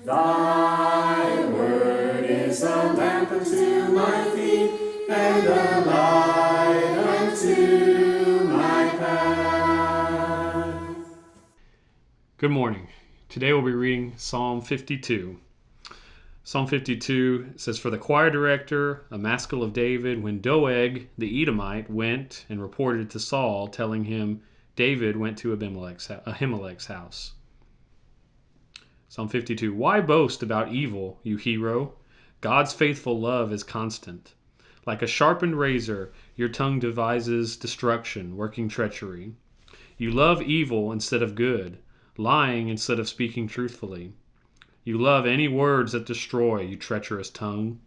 Thy word is a lamp unto my feet, and a light unto my path. Good morning. Today we'll be reading Psalm 52. Psalm 52 says, "For the choir director, a maskil of David, when Doeg the Edomite went and reported to Saul, telling him David went to Ahimelech's house." Psalm 52. Why boast about evil, you hero? God's faithful love is constant. Like a sharpened razor, your tongue devises destruction, working treachery. You love evil instead of good, lying instead of speaking truthfully. You love any words that destroy, you treacherous tongue.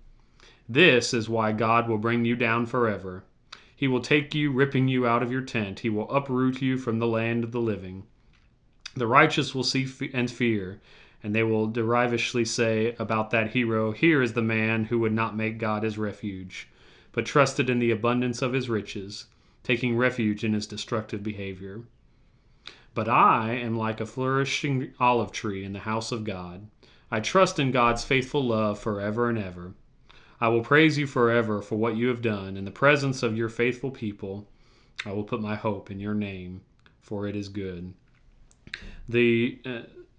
This is why God will bring you down forever. He will take you, ripping you out of your tent. He will uproot you from the land of the living. The righteous will see and fear, and they will derisively say about that hero, "Here is the man who would not make God his refuge, but trusted in the abundance of his riches, taking refuge in his destructive behavior." But I am like a flourishing olive tree in the house of God. I trust in God's faithful love forever and ever. I will praise you forever for what you have done. In the presence of your faithful people, I will put my hope in your name, for it is good.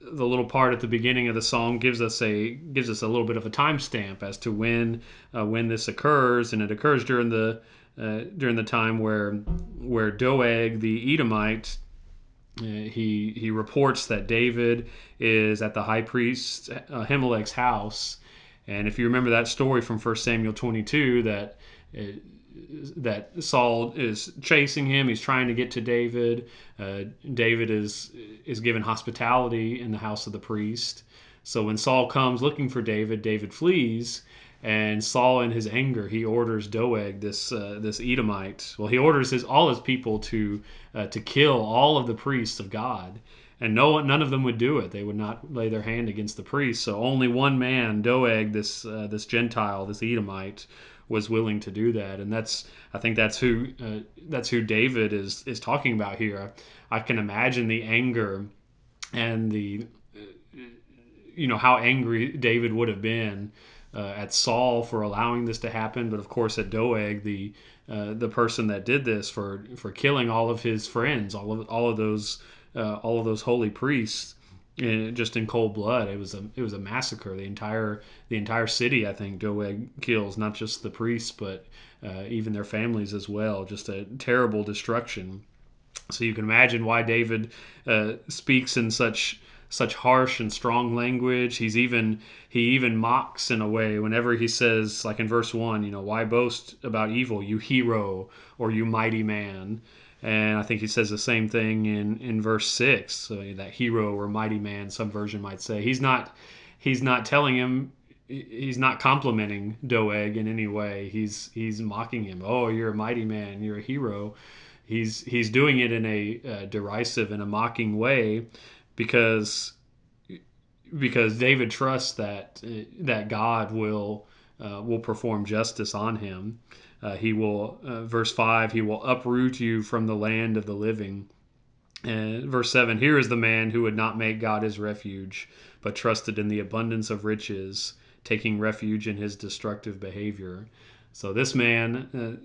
The little part at the beginning of the song gives us a little bit of a timestamp as to when this occurs, and it occurs during the time where Doeg the Edomite he reports that David is at the high priest Ahimelech's house. And if you remember that story from 1 Samuel 22, that Saul is chasing him, he's trying to get to David. David is given hospitality in the house of the priest. So when Saul comes looking for David, David flees. And Saul, in his anger, he orders Doeg, this Edomite. Well, he orders all his people to kill all of the priests of God, and none of them would do it. They would not lay their hand against the priests. So only one man, Doeg, this Gentile, this Edomite, was willing to do that. And I think that's who David is talking about here. I can imagine the anger and the how angry David would have been at Saul for allowing this to happen, but of course at Doeg, the person that did this for killing all of his friends, all of those holy priests, just in cold blood. It was a massacre. The entire city, I think, Doeg kills, not just the priests, but even their families as well. Just a terrible destruction. So you can imagine why David speaks in such harsh and strong language. He even mocks in a way whenever he says, like in verse 1, why boast about evil, you hero, or you mighty man. And I think he says the same thing in verse 6, so that hero or mighty man, some version might say. He's not telling him, he's not complimenting Doeg in any way. He's mocking him. Oh, you're a mighty man, you're a hero. He's doing it in a derisive and a mocking way, because David trusts that God will perform justice on him. He will, verse 5, he will uproot you from the land of the living. And verse 7, here is the man who would not make God his refuge, but trusted in the abundance of riches, taking refuge in his destructive behavior. So this man,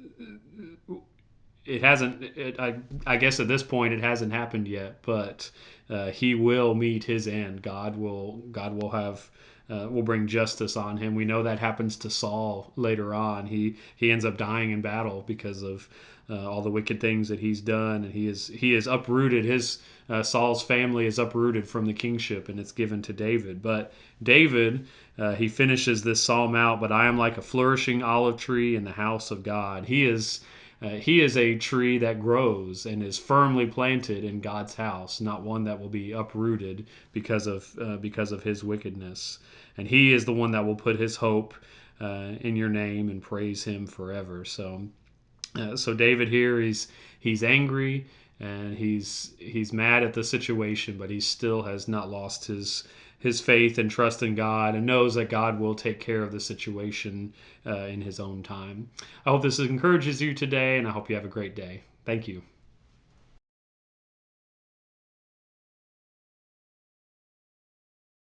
I guess at this point it hasn't happened yet, but he will meet his end. God will bring justice on him. We know that happens to Saul later on. He ends up dying in battle because of all the wicked things that he's done, and he is uprooted. Saul's family is uprooted from the kingship, and it's given to David. But David, he finishes this psalm out. But I am like a flourishing olive tree in the house of God. He is a tree that grows and is firmly planted in God's house, not one that will be uprooted because of his wickedness. And he is the one that will put his hope in your name and praise him forever. So David here, he's angry and he's mad at the situation, but he still has not lost his faith and trust in God, and knows that God will take care of the situation in his own time. I hope this encourages you today, and I hope you have a great day. Thank you.